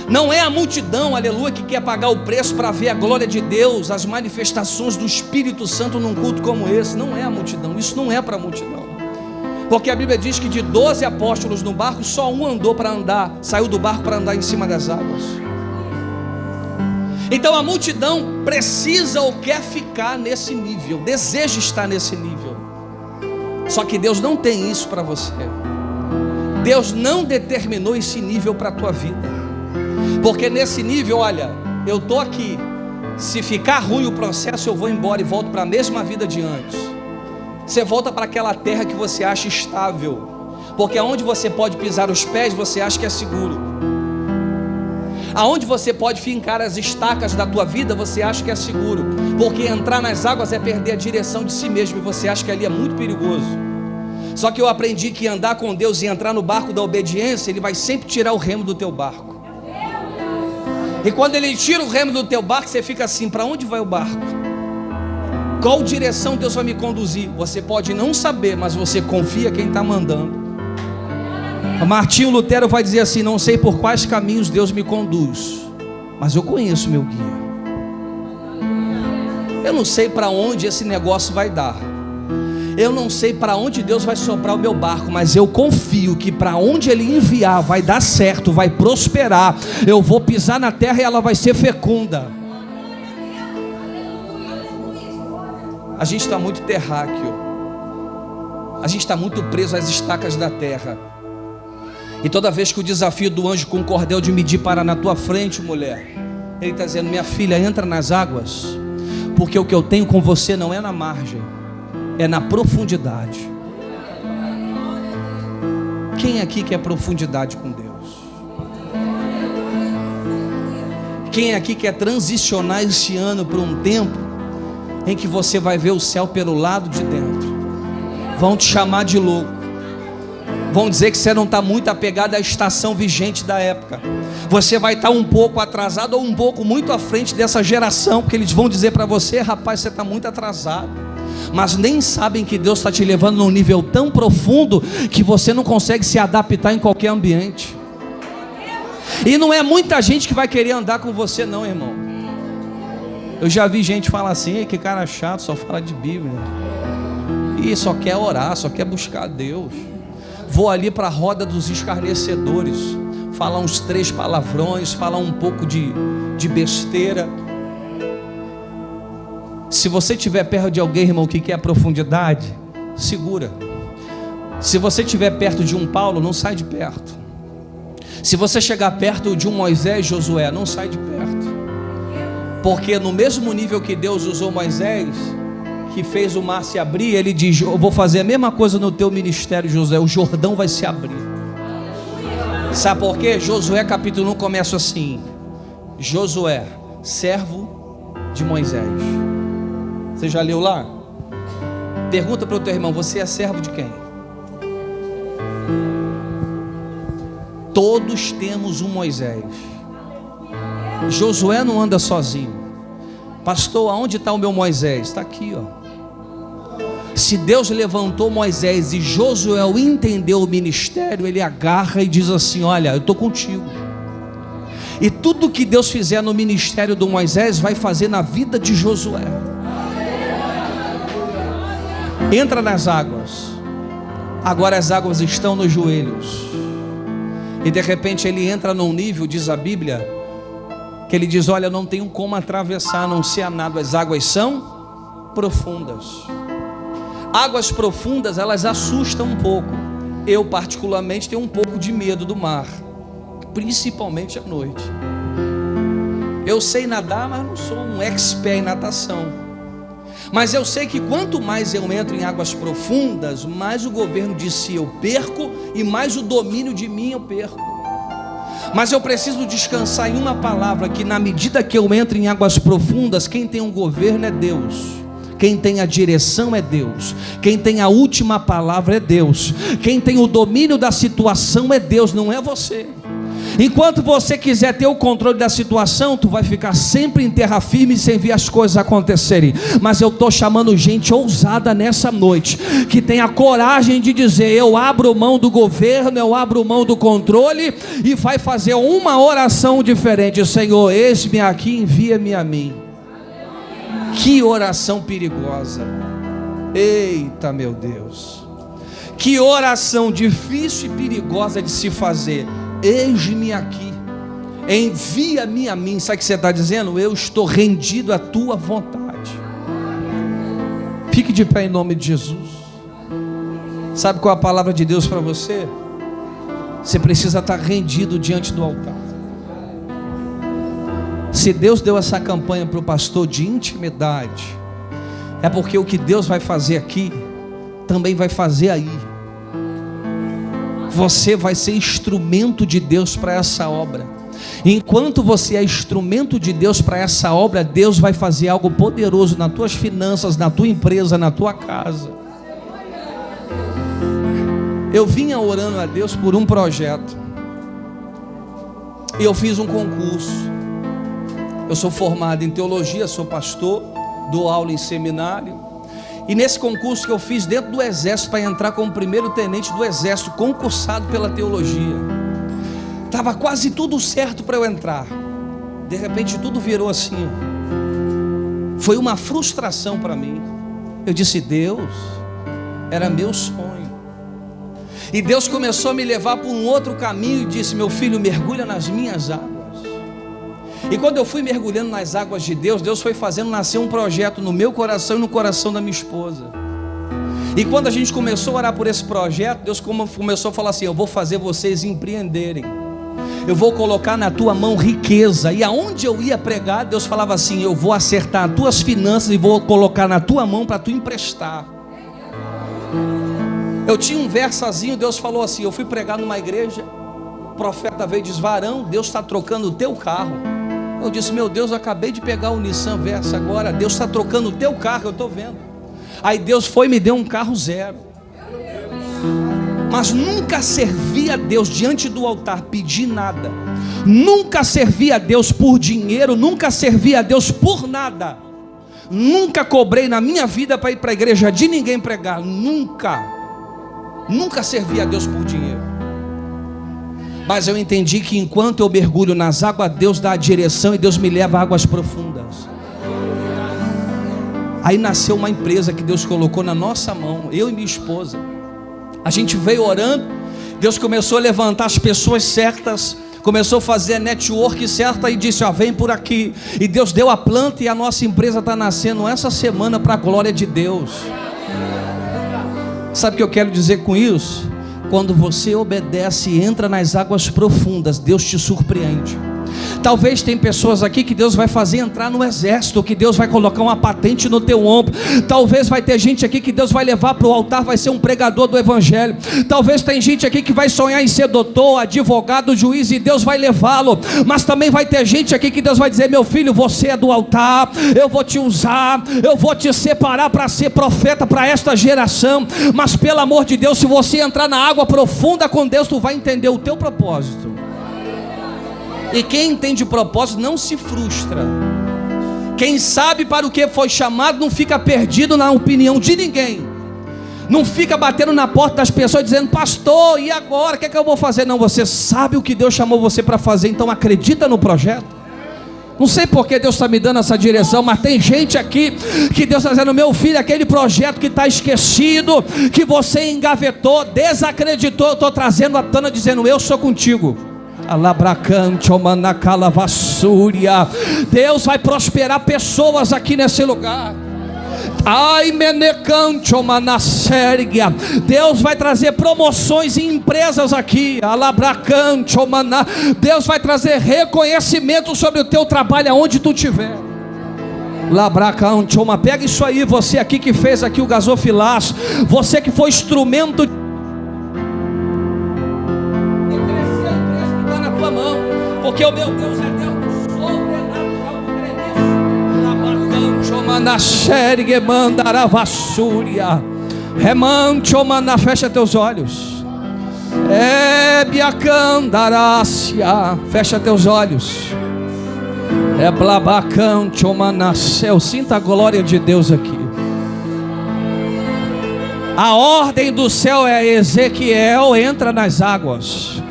Não é a multidão, aleluia, que quer pagar o preço para ver a glória de Deus, as manifestações do Espírito Santo num culto como esse. Não é a multidão, isso não é para a multidão. Porque a Bíblia diz que de 12 apóstolos no barco, só um andou para andar, saiu do barco para andar em cima das águas. Então a multidão precisa ou quer ficar nesse nível, deseja estar nesse nível. Só que Deus não tem isso para você. Deus não determinou esse nível para a tua vida. Porque nesse nível, olha, eu estou aqui, se ficar ruim o processo, eu vou embora e volto para a mesma vida de antes. Você volta para aquela terra que você acha estável, porque aonde você pode pisar os pés, você acha que é seguro. Aonde você pode fincar as estacas da tua vida, você acha que é seguro, porque entrar nas águas é perder a direção de si mesmo, e você acha que ali é muito perigoso. Só que eu aprendi que andar com Deus e entrar no barco da obediência, Ele vai sempre tirar o remo do teu barco. E quando Ele tira o remo do teu barco, você fica assim, para onde vai o barco? Qual direção Deus vai me conduzir? Você pode não saber, mas você confia quem está mandando. Martinho Lutero vai dizer assim: não sei por quais caminhos Deus me conduz, mas eu conheço meu guia. Eu não sei para onde esse negócio vai dar, eu não sei para onde Deus vai soprar o meu barco, mas eu confio que para onde Ele enviar vai dar certo, vai prosperar. Eu vou pisar na terra e ela vai ser fecunda. A gente está muito terráqueo, a gente está muito preso às estacas da terra. E toda vez que o desafio do anjo com o cordel de medir para na tua frente, mulher, ele está dizendo: minha filha, entra nas águas, porque o que eu tenho com você não é na margem, é na profundidade. Quem aqui quer profundidade com Deus? Quem aqui quer transicionar esse ano para um tempo em que você vai ver o céu pelo lado de dentro? Vão te chamar de louco, vão dizer que você não está muito apegado à estação vigente da época. Você vai estar um pouco atrasado ou um pouco muito à frente dessa geração, porque eles vão dizer para você: rapaz, você está muito atrasado. Mas nem sabem que Deus está te levando num nível tão profundo que você não consegue se adaptar em qualquer ambiente. E não é muita gente que vai querer andar com você não, irmão. Eu já vi gente falar assim: que cara chato, só fala de Bíblia, e só quer orar, só quer buscar a Deus. Vou ali para a roda dos escarnecedores, falar uns 3 palavrões, falar um pouco de besteira. Se você estiver perto de alguém, irmão, que quer profundidade, segura. Se você estiver perto de um Paulo, não sai de perto. Se você chegar perto de um Moisés, Josué, não sai de perto. Porque no mesmo nível que Deus usou Moisés, que fez o mar se abrir, Ele diz: eu vou fazer a mesma coisa no teu ministério, Josué. O Jordão vai se abrir. Sabe por quê? Josué capítulo 1 começa assim: Josué, servo de Moisés. Você já leu lá? Pergunta para o teu irmão: você é servo de quem? Todos temos um Moisés. Josué não anda sozinho. Pastor, aonde está o meu Moisés? Está aqui, ó. Se Deus levantou Moisés e Josué entendeu o ministério, ele agarra e diz assim: olha, eu estou contigo. E tudo que Deus fizer no ministério do Moisés, vai fazer na vida de Josué. Entra nas águas. Agora as águas estão nos joelhos. E de repente ele entra num nível, diz a Bíblia, que ele diz: olha, não tenho como atravessar, a não ser a nado. As águas são profundas. Águas profundas, elas assustam um pouco. Eu particularmente tenho um pouco de medo do mar, principalmente à noite. Eu sei nadar, mas não sou um expert em natação. Mas eu sei que quanto mais eu entro em águas profundas, mais o governo de si eu perco e mais o domínio de mim eu perco. Mas eu preciso descansar em uma palavra, que na medida que eu entro em águas profundas, quem tem um governo é Deus. Quem tem a direção é Deus. Quem tem a última palavra é Deus. Quem tem o domínio da situação é Deus, não é você. Enquanto você quiser ter o controle da situação, tu vai ficar sempre em terra firme sem ver as coisas acontecerem. Mas eu estou chamando gente ousada nessa noite, que tem a coragem de dizer: eu abro mão do governo, eu abro mão do controle, e vai fazer uma oração diferente: Senhor, eis-me aqui, envia-me a mim. Que oração perigosa. Eita, meu Deus, que oração difícil e perigosa de se fazer. Eis-me aqui, envia-me a mim. Sabe o que você está dizendo? Eu estou rendido à tua vontade. Fique de pé em nome de Jesus. Sabe qual é a palavra de Deus para você? Você precisa estar rendido diante do altar. Se Deus deu essa campanha para o pastor de intimidade, é porque o que Deus vai fazer aqui, também vai fazer aí. Você vai ser instrumento de Deus para essa obra. Enquanto você é instrumento de Deus para essa obra, Deus vai fazer algo poderoso nas tuas finanças, na tua empresa, na tua casa. Eu vinha orando a Deus por um projeto, e eu fiz um concurso. Eu sou formado em teologia, sou pastor, dou aula em seminário. E nesse concurso que eu fiz dentro do exército, para entrar como primeiro tenente do exército, concursado pela teologia, estava quase tudo certo para eu entrar. De repente tudo virou assim. Foi uma frustração para mim. Eu disse: Deus, era meu sonho. E Deus começou a me levar para um outro caminho e disse: meu filho, mergulha nas minhas águas. E quando eu fui mergulhando nas águas de Deus, Deus foi fazendo nascer um projeto no meu coração e no coração da minha esposa. E quando a gente começou a orar por esse projeto, Deus começou a falar assim: eu vou fazer vocês empreenderem. Eu vou colocar na tua mão riqueza. E aonde eu ia pregar, Deus falava assim: eu vou acertar as tuas finanças e vou colocar na tua mão para tu emprestar. Eu tinha um versozinho, Deus falou assim, eu fui pregar numa igreja, o profeta veio e disse: varão, Deus está trocando o teu carro. Eu disse: meu Deus, eu acabei de pegar o Nissan Versa agora, Deus está trocando o teu carro, eu estou vendo. Aí Deus foi e me deu um carro zero. Mas nunca servi a Deus diante do altar pedir nada. Nunca servi a Deus por dinheiro, nunca servi a Deus por nada. Nunca cobrei na minha vida para ir para a igreja de ninguém pregar. Nunca servi a Deus por dinheiro. Mas eu entendi que enquanto eu mergulho nas águas, Deus dá a direção e Deus me leva a águas profundas. Aí nasceu uma empresa que Deus colocou na nossa mão, eu e minha esposa. A gente veio orando, Deus começou a levantar as pessoas certas, começou a fazer a network certa e disse: ó, vem por aqui. E Deus deu a planta e a nossa empresa está nascendo essa semana para a glória de Deus. Sabe o que eu quero dizer com isso? Quando você obedece e entra nas águas profundas, Deus te surpreende. Talvez tem pessoas aqui que Deus vai fazer entrar no exército, que Deus vai colocar uma patente no teu ombro. Talvez vai ter gente aqui que Deus vai levar para o altar, vai ser um pregador do evangelho. Talvez tem gente aqui que vai sonhar em ser doutor, advogado, juiz, e Deus vai levá-lo. Mas também vai ter gente aqui que Deus vai dizer: meu filho, você é do altar, eu vou te usar, eu vou te separar para ser profeta para esta geração. Mas pelo amor de Deus, se você entrar na água profunda com Deus, tu vai entender o teu propósito. E quem entende o propósito não se frustra. Quem sabe para o que foi chamado não fica perdido na opinião de ninguém. Não fica batendo na porta das pessoas dizendo: pastor, e agora? O que é que eu vou fazer? Não, você sabe o que Deus chamou você para fazer, então acredita no projeto. Não sei porque Deus está me dando essa direção, mas tem gente aqui que Deus está dizendo: meu filho, aquele projeto que está esquecido, que você engavetou, desacreditou, eu estou trazendo a Tana dizendo: eu sou contigo. Deus vai prosperar pessoas aqui nesse lugar. Deus vai trazer promoções em empresas aqui. Deus vai trazer reconhecimento sobre o teu trabalho aonde tu estiver. Pega isso aí, você aqui que fez aqui o gasofilaço, você que foi instrumento de crescer o preço que está na tua mão, porque o meu Deus é Deus do sobrenatural. Fecha teus olhos. Fecha teus olhos. Eu sinto a glória de Deus aqui. A ordem do céu é: Ezequiel, entra nas águas.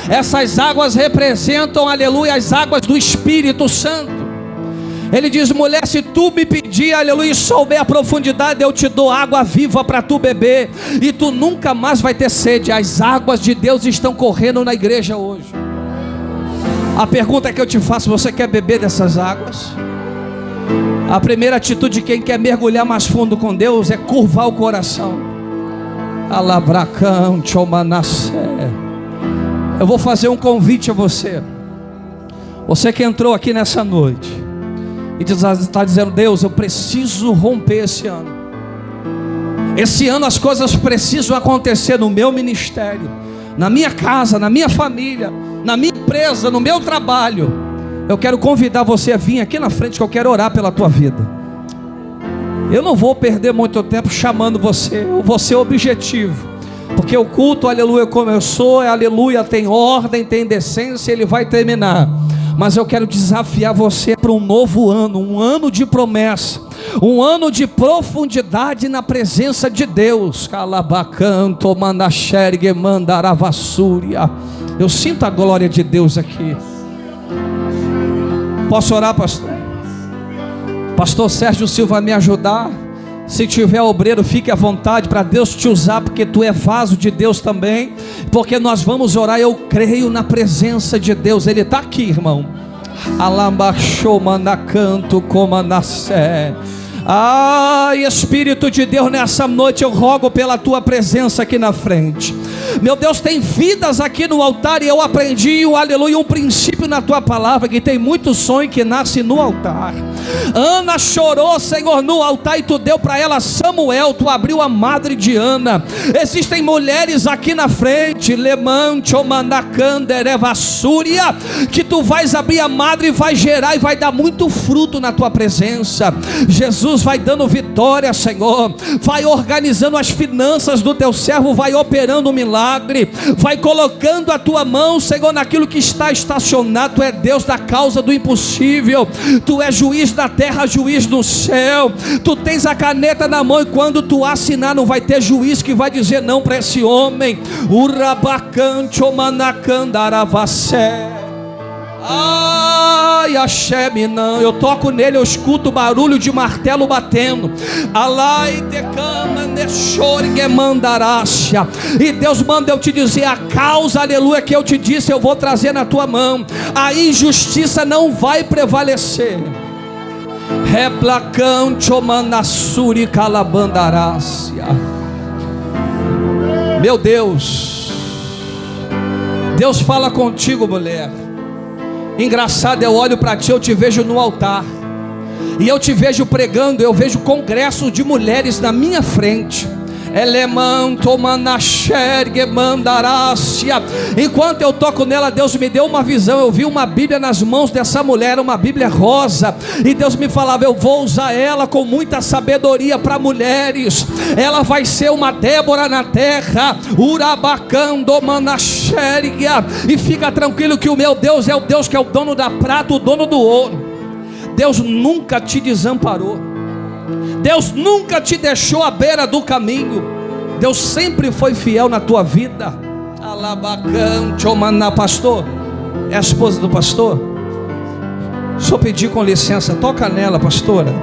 Essas águas representam, aleluia, as águas do Espírito Santo. Ele diz: mulher, se tu me pedir, aleluia, e souber a profundidade, eu te dou água viva para tu beber, e tu nunca mais vai ter sede. As águas de Deus estão correndo na igreja hoje. A pergunta que eu te faço: você quer beber dessas águas? A primeira atitude de quem quer mergulhar mais fundo com Deus é curvar o coração. Eu vou fazer um convite a você. Você que entrou aqui nessa noite e está dizendo: Deus, eu preciso romper esse ano. Esse ano as coisas precisam acontecer no meu ministério, na minha casa, na minha família, na minha empresa, no meu trabalho. Eu quero convidar você a vir aqui na frente, que eu quero orar pela tua vida. Eu não vou perder muito tempo chamando você, eu vou ser objetivo, porque o culto, aleluia, começou, aleluia, tem ordem, tem decência, ele vai terminar. Mas eu quero desafiar você para um novo ano, um ano de promessa, um ano de profundidade na presença de Deus. Eu sinto a glória de Deus aqui. Posso orar, pastor? Pastor Sérgio Silva, me ajudar. Se tiver obreiro, fique à vontade para Deus te usar, porque tu é vaso de Deus também. Porque nós vamos orar, eu creio na presença de Deus. Ele está aqui, irmão. Ai, Espírito de Deus, nessa noite eu rogo pela tua presença aqui na frente. Meu Deus, tem vidas aqui no altar, e eu aprendi, aleluia, um princípio na tua palavra, que tem muito sonho que nasce no altar. Ana chorou, Senhor, no altar, e tu deu para ela Samuel, tu abriu a madre de Ana. Existem mulheres aqui na frente, que tu vais abrir a madre e vai gerar e vai dar muito fruto na tua presença. Jesus vai dando vitória, Senhor, vai organizando as finanças do teu servo, vai operando um milagre, vai colocando a tua mão, Senhor, naquilo que está estacionado. Tu é Deus da causa do impossível, tu és juiz da terra, juiz do céu. Tu tens a caneta na mão, e quando tu assinar, não vai ter juiz que vai dizer não para esse homem. Ai, Hashem, não, eu toco nele, eu escuto o barulho de martelo batendo. E Deus manda eu te dizer a causa, aleluia, que eu te disse, eu vou trazer na tua mão. A injustiça não vai prevalecer. Meu Deus, Deus fala contigo, mulher. Engraçado, eu olho para ti, eu te vejo no altar, e eu te vejo pregando, eu vejo congressos de mulheres na minha frente. Enquanto eu toco nela, Deus me deu uma visão. Eu vi uma Bíblia nas mãos dessa mulher, uma Bíblia rosa, e Deus me falava: eu vou usar ela com muita sabedoria para mulheres. Ela vai ser uma Débora na terra. E fica tranquilo que o meu Deus é o Deus que é o dono da prata, o dono do ouro. Deus nunca te desamparou. Deus nunca te deixou à beira do caminho. Deus sempre foi fiel na tua vida. Pastor, é a esposa do pastor? Só pedir com licença, toca nela, pastora.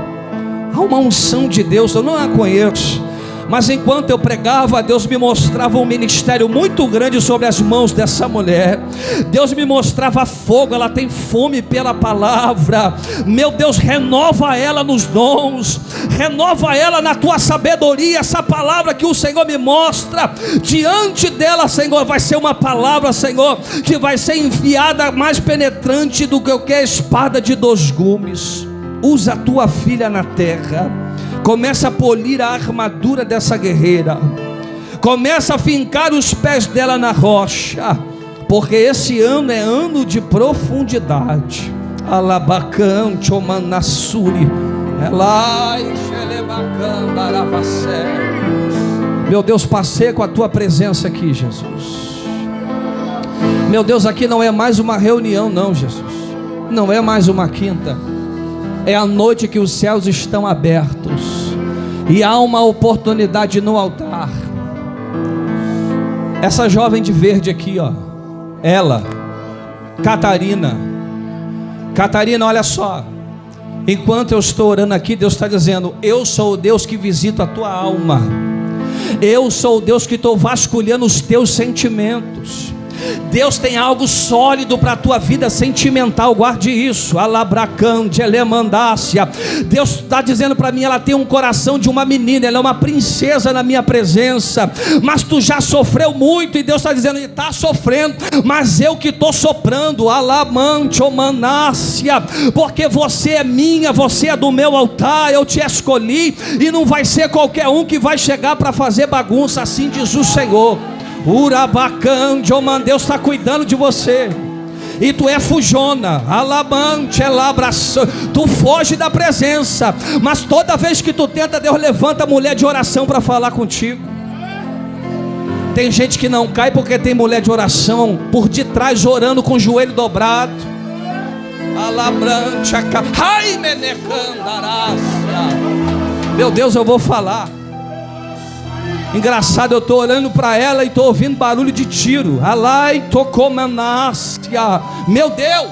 Há uma unção de Deus, eu não a conheço, mas enquanto eu pregava, Deus me mostrava um ministério muito grande sobre as mãos dessa mulher. Deus me mostrava fogo, ela tem fome pela palavra. Meu Deus, renova ela nos dons, renova ela na tua sabedoria. Essa palavra que o Senhor me mostra, diante dela, Senhor, vai ser uma palavra, Senhor, que vai ser enviada mais penetrante do que qualquer espada de 2 gumes. Usa a tua filha na terra. Começa a polir a armadura dessa guerreira. Começa a fincar os pés dela na rocha, porque esse ano é ano de profundidade. Alabacam, Chomanassuri, Elai, Xelebacam, meu Deus, passei com a tua presença aqui, Jesus. Meu Deus, aqui não é mais uma reunião, não, Jesus. Não é mais uma quinta. É a noite que os céus estão abertos e há uma oportunidade no altar. Essa jovem de verde aqui, ó, ela, Catarina, olha só. Enquanto eu estou orando aqui, Deus está dizendo: eu sou o Deus que visita a tua alma. Eu sou o Deus que estou vasculhando os teus sentimentos. Deus tem algo sólido para a tua vida sentimental, guarde isso. Alabracam de elemandácia. Deus está dizendo para mim, ela tem um coração de uma menina, ela é uma princesa na minha presença, mas tu já sofreu muito, e Deus está dizendo, ele está sofrendo, mas eu que estou soprando, alamante omanácia, porque você é minha, você é do meu altar, eu te escolhi, e não vai ser qualquer um que vai chegar para fazer bagunça, assim diz o Senhor. Urabacam, Deus está cuidando de você. E tu é fujona, alabante, elabração. Tu foge da presença, mas toda vez que tu tenta, Deus levanta a mulher de oração para falar contigo. Tem gente que não cai porque tem mulher de oração por detrás orando com o joelho dobrado. Alabrante, ai menecandarácia. Meu Deus, eu vou falar. Engraçado, eu estou olhando para ela e estou ouvindo barulho de tiro. Alai tocomanácia. Meu Deus.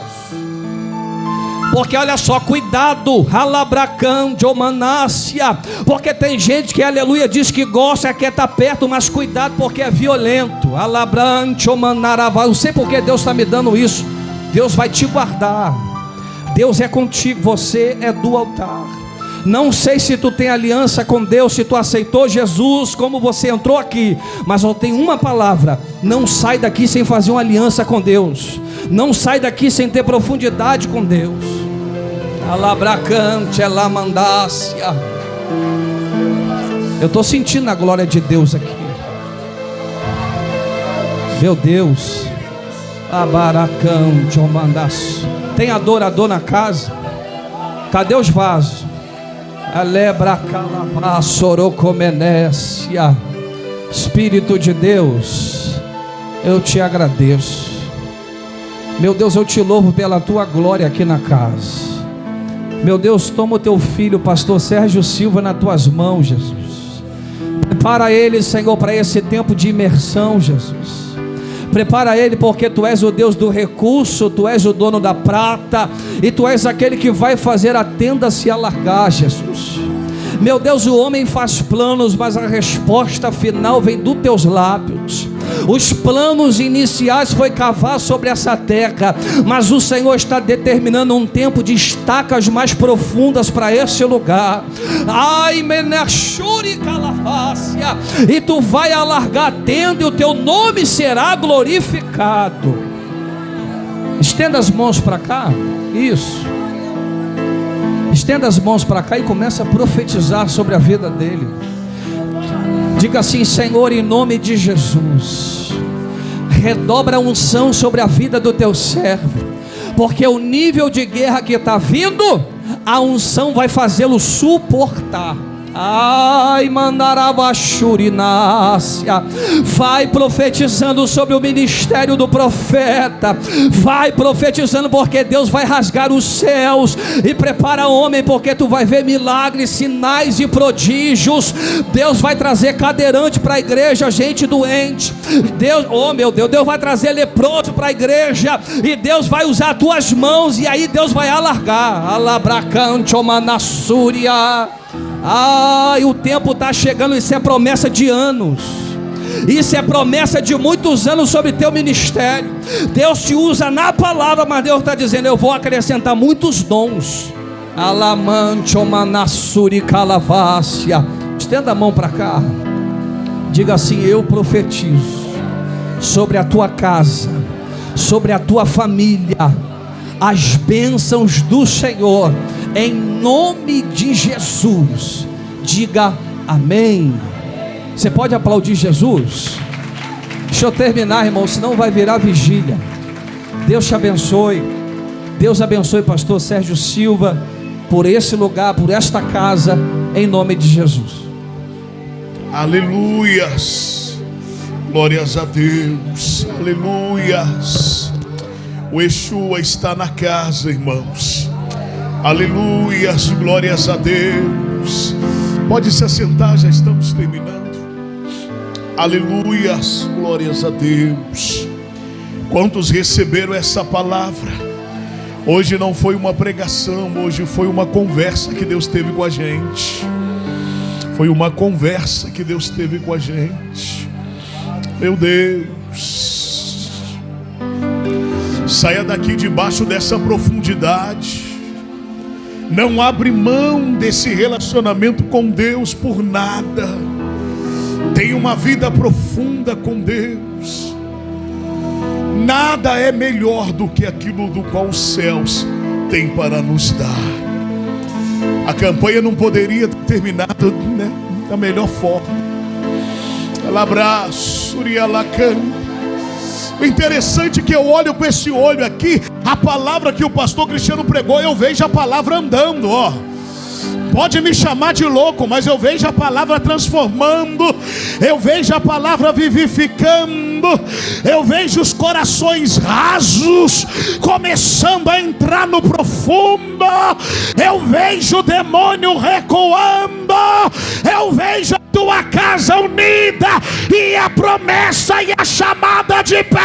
Porque olha só, cuidado. Alabracam de omanácia. Porque tem gente que, aleluia, diz que gosta, quer estar perto, mas cuidado porque é violento. Alabrante omanarava. Eu sei porque Deus está me dando isso. Deus vai te guardar. Deus é contigo, você é do altar. Não sei se tu tem aliança com Deus, se tu aceitou Jesus, como você entrou aqui, mas eu tenho uma palavra: não sai daqui sem fazer uma aliança com Deus. Não sai daqui sem ter profundidade com Deus. Alabracante, elamandácia. Eu estou sentindo a glória de Deus aqui. Meu Deus. Abaracante, omandaço. Tem adorador na casa? Cadê os vasos? Espírito de Deus, eu te agradeço. Meu Deus, eu te louvo pela tua glória aqui na casa. Meu Deus, toma o teu filho, pastor Sérgio Silva, nas tuas mãos, Jesus. Prepara ele, Senhor, para esse tempo de imersão, Jesus. Prepara ele, porque tu és o Deus do recurso, tu és o dono da prata, e tu és aquele que vai fazer a tenda se alargar, Jesus. Meu Deus, o homem faz planos, mas a resposta final vem dos teus lábios. Os planos iniciais foi cavar sobre essa terra, mas o Senhor está determinando um tempo de estacas mais profundas para esse lugar. Ai, menachuri calafácia, e tu vai alargar a tenda e o teu nome será glorificado. Estenda as mãos para cá. Isso. Estenda as mãos para cá e começa a profetizar sobre a vida dele. Diga assim: Senhor, em nome de Jesus, redobra a unção sobre a vida do teu servo, porque o nível de guerra que está vindo, a unção vai fazê-lo suportar. Ai, mandarabachurinácia. Vai profetizando sobre o ministério do profeta. Vai profetizando, porque Deus vai rasgar os céus. E prepara homem, porque tu vai ver milagres, sinais e prodígios. Deus vai trazer cadeirante para a igreja, gente doente. Deus, oh meu Deus, Deus vai trazer leproso para a igreja. E Deus vai usar tuas mãos. E aí Deus vai alargar. Alabracanchomanassúria. Ai, o tempo está chegando. Isso é promessa de anos. Isso é promessa de muitos anos sobre teu ministério. Deus te usa na palavra, mas Deus está dizendo: eu vou acrescentar muitos dons. Alamanchomanassuri calavácia. Estenda a mão para cá. Diga assim: eu profetizo sobre a tua casa, sobre a tua família, as bênçãos do Senhor, em nome de Jesus. Diga amém. Você pode aplaudir Jesus? Deixa eu terminar, irmão, senão vai virar vigília. Deus te abençoe. Deus abençoe pastor Sérgio Silva, por esse lugar, por esta casa, em nome de Jesus. Aleluias. Glórias a Deus. Aleluias. O Yeshua está na casa, irmãos. Aleluias, glórias a Deus. Pode se assentar, já estamos terminando. Aleluias, glórias a Deus. Quantos receberam essa palavra? Hoje não foi uma pregação, hoje foi uma conversa que Deus teve com a gente. Foi uma conversa que Deus teve com a gente. Meu Deus. Saia daqui debaixo dessa profundidade. Não abre mão desse relacionamento com Deus por nada. Tenha uma vida profunda com Deus. Nada é melhor do que aquilo do qual os céus têm para nos dar. A campanha não poderia ter terminado, né, da melhor forma. Abraço, o interessante é que eu olho com esse olho aqui, a palavra que o pastor Cristiano pregou, eu vejo a palavra andando, ó. Pode me chamar de louco, mas eu vejo a palavra transformando, eu vejo a palavra vivificando, eu vejo os corações rasos começando a entrar no profundo, eu vejo o demônio recuando, eu vejo a tua casa unida e a promessa e a chamada de pé.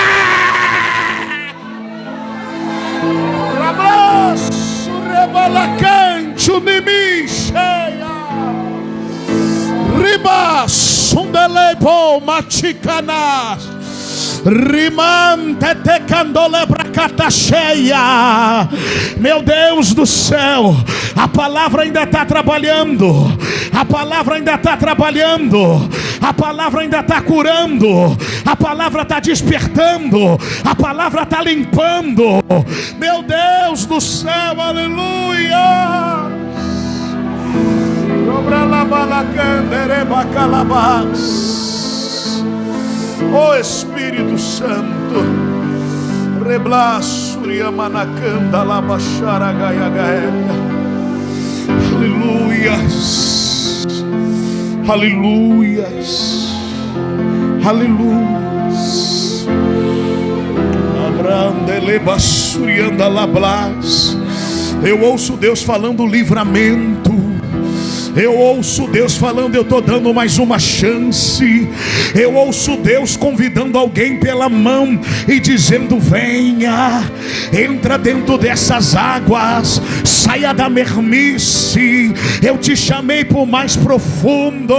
Abraço, rebalacante, unimicheia, riba, sundelebo, maticanas. Rimante te candole bracata cheia. Meu Deus do céu, a palavra ainda está trabalhando, a palavra ainda está trabalhando, a palavra ainda está curando, a palavra está despertando, a palavra está limpando. Meu Deus do céu, aleluia. Oh Espírito Santo, Reblaçuria Manacanda Labaxara Gaia Gaia. Aleluias, aleluias, aleluias. Abrandele Basurianda Lablas. Eu ouço Deus falando livramento. Eu ouço Deus falando: eu estou dando mais uma chance. Eu ouço Deus convidando alguém pela mão e dizendo: venha, entra dentro dessas águas, saia da mermice. Eu te chamei para o mais profundo.